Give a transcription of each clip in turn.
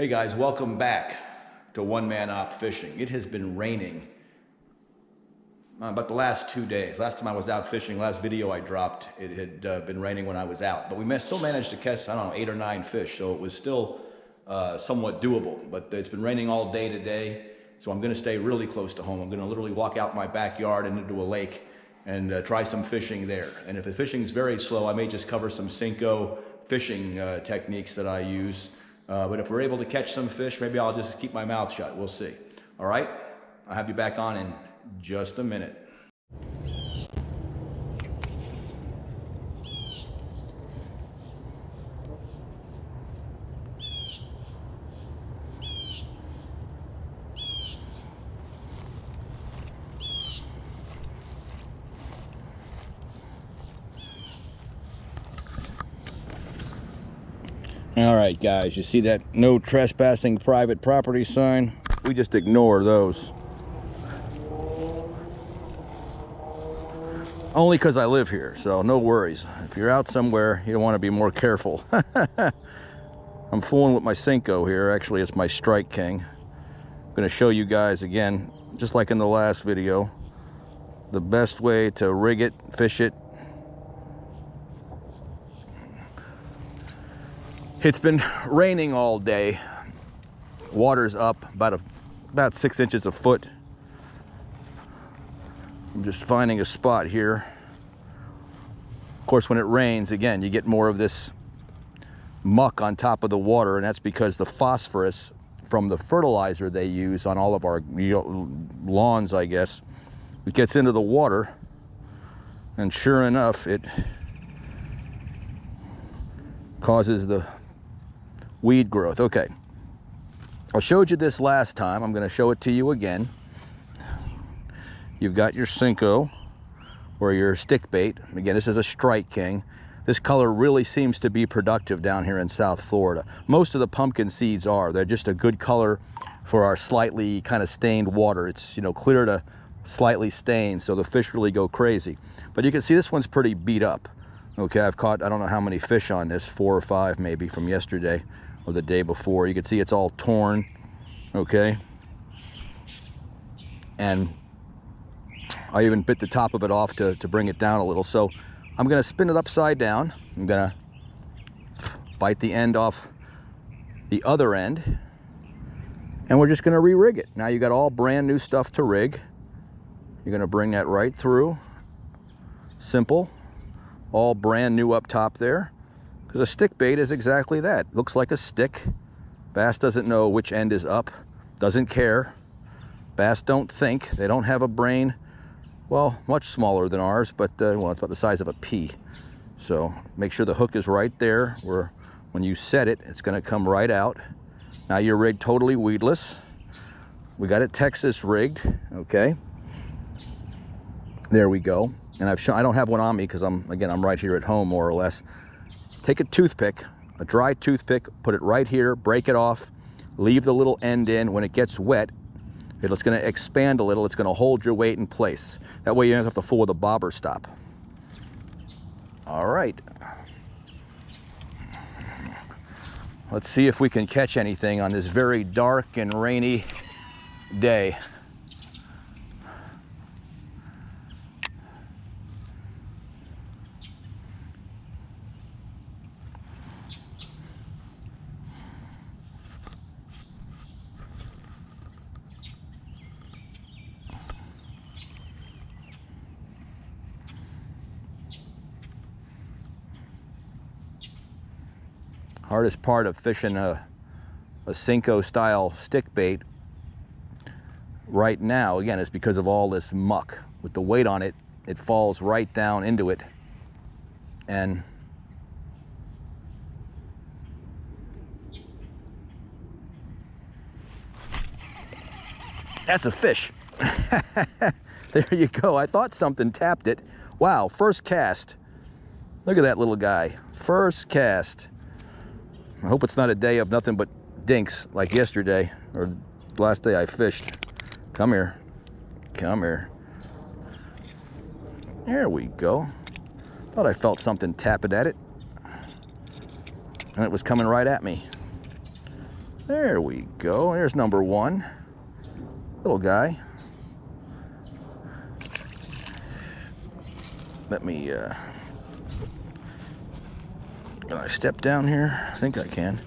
Hey guys, welcome back to One Man Op Fishing. It has been raining about the last 2 days. Last time I was out fishing, last video I dropped, it had been raining when I was out. But we still managed to catch, I don't know, 8 or 9 fish. So it was still somewhat doable. But it's been raining all day today. So I'm going to stay really close to home. I'm going to literally walk out my backyard and into a lake and try some fishing there. And if the fishing is very slow, I may just cover some Senko fishing techniques that I use. But if we're able to catch some fish, maybe I'll just keep my mouth shut. We'll see. All right? I'll have you back on in just a minute. All right, guys, you see that no trespassing private property sign? We just ignore those. Only because I live here, so no worries. If you're out somewhere, you don't want to be more careful. I'm fooling with my Senko here. Actually, it's my Strike King. I'm going to show you guys again, just like in the last video, the best way to rig it, fish it. It's been raining all day. Water's up about 6 inches a foot. I'm just finding a spot here. Of course, when it rains, again, you get more of this muck on top of the water, and that's because the phosphorus from the fertilizer they use on all of our lawns, I guess, it gets into the water, and sure enough, it causes the weed growth. Okay, I showed you this last time. I'm going to show it to you again. You've got your Senko or your stick bait. Again, this is a Strike King. This color really seems to be productive down here in South Florida. Most of the pumpkin seeds are. They're just a good color for our slightly kind of stained water. It's, you know, clear to slightly stained, so the fish really go crazy. But you can see this one's pretty beat up. Okay, I've caught, I don't know how many fish on this, 4 or 5 maybe from yesterday or the day before. You can see it's all torn, okay? And I even bit the top of it off to bring it down a little. So I'm gonna spin it upside down. I'm gonna bite the end off the other end, and we're just gonna re-rig it. Now you got all brand new stuff to rig. You're gonna bring that right through. Simple. All brand new up top there, because a stick bait is exactly that. Looks like a stick. Bass doesn't know which end is up, doesn't care. Bass don't think. They don't have a brain, well, much smaller than ours, but well, it's about the size of a pea. So make sure the hook is right there, where when you set it, it's going to come right out. Now you're rigged totally weedless. We got it Texas rigged, okay? There we go. And I don't have one on me because I'm right here at home, more or less. Take a toothpick, a dry toothpick, put it right here, break it off, leave the little end in. When it gets wet, it's going to expand a little. It's going to hold your weight in place. That way you don't have to fool with a bobber stop. All right. Let's see if we can catch anything on this very dark and rainy day. Hardest part of fishing a Senko style stick bait right now, again, is because of all this muck. With the weight on it, it falls right down into it. And that's a fish. There you go. I thought something tapped it. Wow, first cast. Look at that little guy. First cast. I hope it's not a day of nothing but dinks like yesterday or the last day I fished. Come here. Come here. There we go. Thought I felt something tapping at it. And it was coming right at me. There we go. There's number one. Little guy. Let me, can I step down here? I think I can.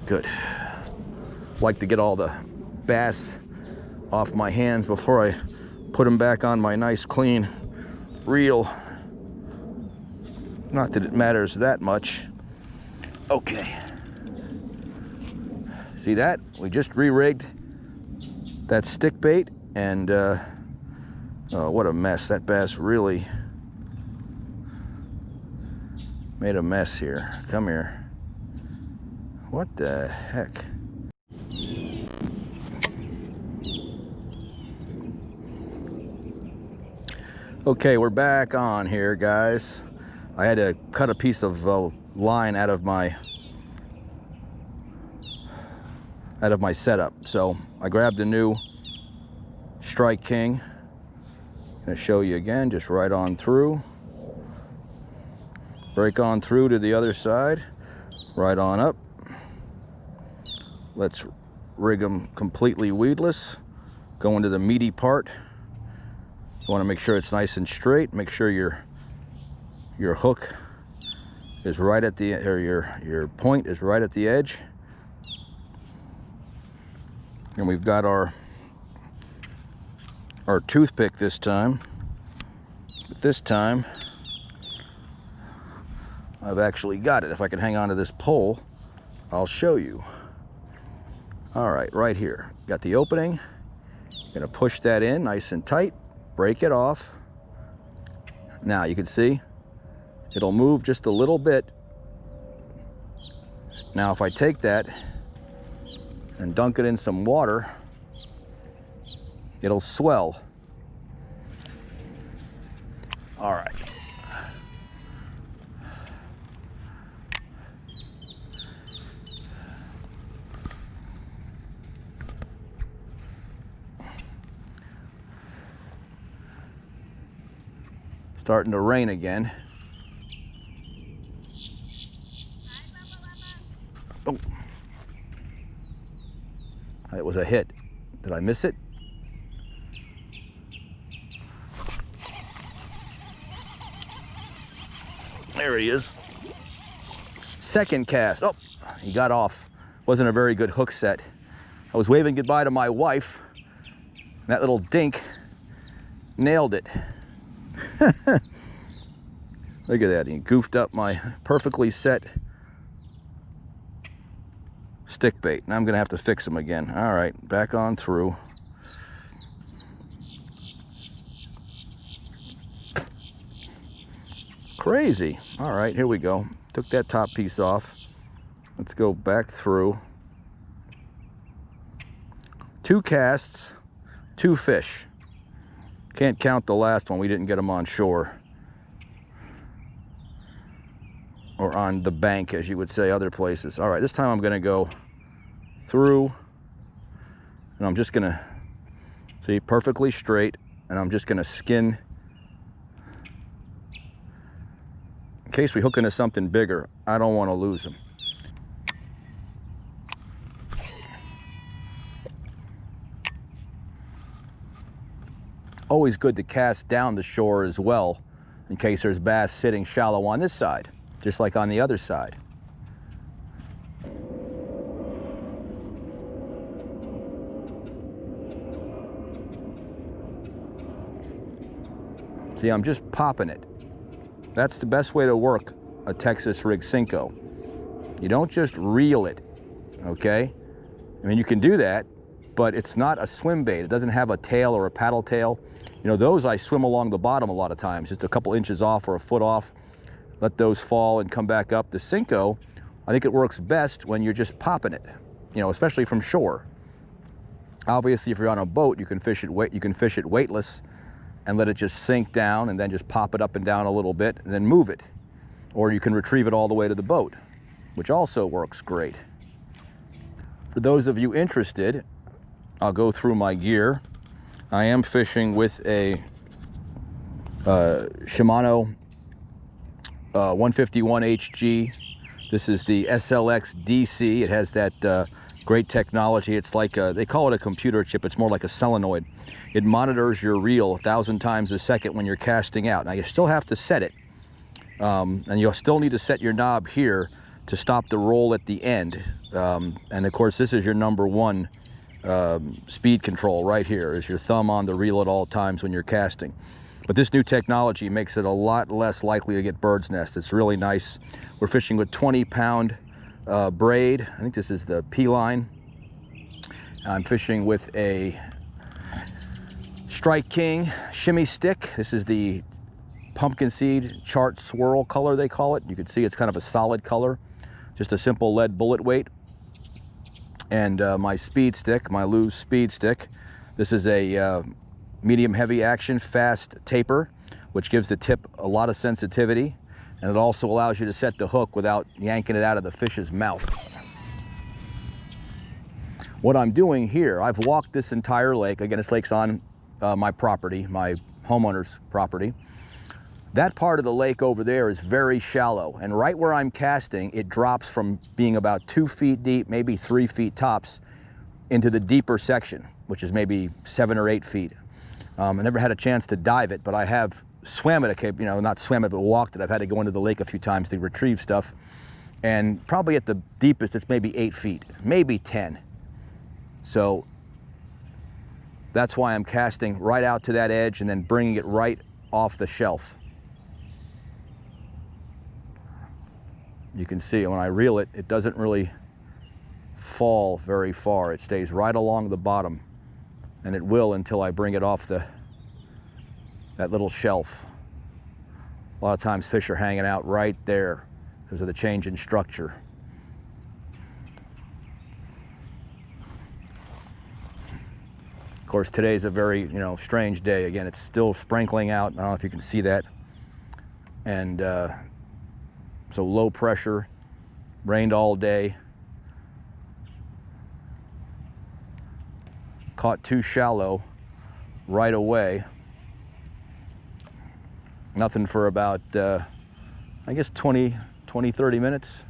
Good. Like to get all the bass off my hands before I put them back on my nice clean reel. Not that it matters that much. Okay. See that? We just re-rigged that stick bait, and oh, what a mess. That bass really made a mess here. Come here. What the heck? Okay, we're back on here, guys. I had to cut a piece of line out of my setup. So I grabbed a new Strike King. Gonna show you again, just right on through. Break on through to the other side, right on up. Let's rig them completely weedless. Go into the meaty part. You wanna make sure it's nice and straight. Make sure your hook is right at the, or your point is right at the edge. And we've got our toothpick this time. But this time, I've actually got it. If I can hang on to this pole, I'll show you. All right, right here. Got the opening. Gonna push that in nice and tight, break it off. Now you can see, it'll move just a little bit. Now if I take that and dunk it in some water, it'll swell. All right. Starting to rain again. Oh. It was a hit. Did I miss it? There he is. Second cast. Oh, he got off. Wasn't a very good hook set. I was waving goodbye to my wife. And that little dink nailed it. Look at that. He goofed up my perfectly set stick bait. Now I'm going to have to fix him again. All right, back on through. Crazy. All right, here we go. Took that top piece off. Let's go back through. 2 casts, 2 fish. Can't count the last one. We didn't get them on shore. Or on the bank, as you would say, other places. All right, this time I'm going to go through. And I'm just going to, see, perfectly straight. And I'm just going to skin. In case we hook into something bigger, I don't want to lose them. Always good to cast down the shore as well, in case there's bass sitting shallow on this side, just like on the other side. See, I'm just popping it. That's the best way to work a Texas rig Senko. You don't just reel it, okay? I mean, you can do that, but it's not a swim bait. It doesn't have a tail or a paddle tail. You know, those I swim along the bottom a lot of times, just a couple inches off or a foot off. Let those fall and come back up. The Senko, I think it works best when you're just popping it, you know, especially from shore. Obviously, if you're on a boat, you can fish it weightless and let it just sink down and then just pop it up and down a little bit and then move it. Or you can retrieve it all the way to the boat, which also works great. For those of you interested, I'll go through my gear. I am fishing with a Shimano 151 HG This is the SLX DC. It has that great technology. It's like they call it a computer chip. It's more like a solenoid. It monitors your reel 1,000 times a second when you're casting out. Now you still have to set it, and you'll still need to set your knob here to stop the roll at the end. And of course, this is your number one speed control right here. Is your thumb on the reel at all times when you're casting. But this new technology makes it a lot less likely to get bird's nest. It's really nice. We're fishing with 20-pound braid. I think this is the P line. I'm fishing with a Strike King shimmy stick. This is the pumpkin seed chart swirl color, they call it. You can see it's kind of a solid color, just a simple lead bullet weight. And my speed stick, my Lew's speed stick. This is a medium heavy action fast taper, which gives the tip a lot of sensitivity, and it also allows you to set the hook without yanking it out of the fish's mouth. What I'm doing here, I've walked this entire lake. Again, this lake's on my property, my homeowner's property. That part of the lake over there is very shallow, and right where I'm casting, it drops from being about 2 feet deep, maybe 3 feet tops, into the deeper section, which is maybe 7 or 8 feet. I never had a chance to dive it, but I have swam it, you know, not swam it, but walked it. I've had to go into the lake a few times to retrieve stuff. And probably at the deepest, it's maybe 8 feet, maybe 10. So that's why I'm casting right out to that edge and then bringing it right off the shelf. You can see when I reel it, it doesn't really fall very far. It stays right along the bottom. And it will until I bring it off that little shelf. A lot of times fish are hanging out right there because of the change in structure. Of course, today's a very, strange day. Again, it's still sprinkling out. I don't know if you can see that. And so low pressure, rained all day. Caught too shallow right away. Nothing for about, I guess 20, 30 minutes.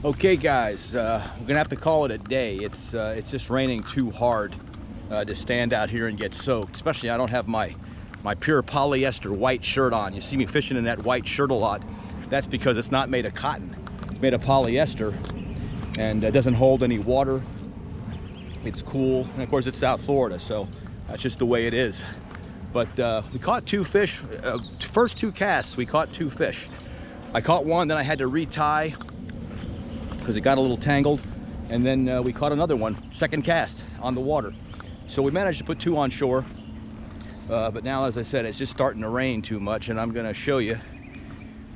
Okay guys, we're gonna have to call it a day. It's just raining too hard to stand out here and get soaked. Especially I don't have my pure polyester white shirt on. You see me fishing in that white shirt a lot. That's because it's not made of cotton. It's made of polyester, and it doesn't hold any water. It's cool, and of course it's South Florida, so that's just the way it is. But we caught 2 fish. First 2 casts, we caught 2 fish. I caught one, then I had to retie because it got a little tangled, and then we caught another one, second cast on the water. So we managed to put 2 on shore, but now, as I said, it's just starting to rain too much, and I'm gonna show you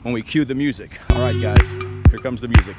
when we cue the music. All right guys, here comes the music.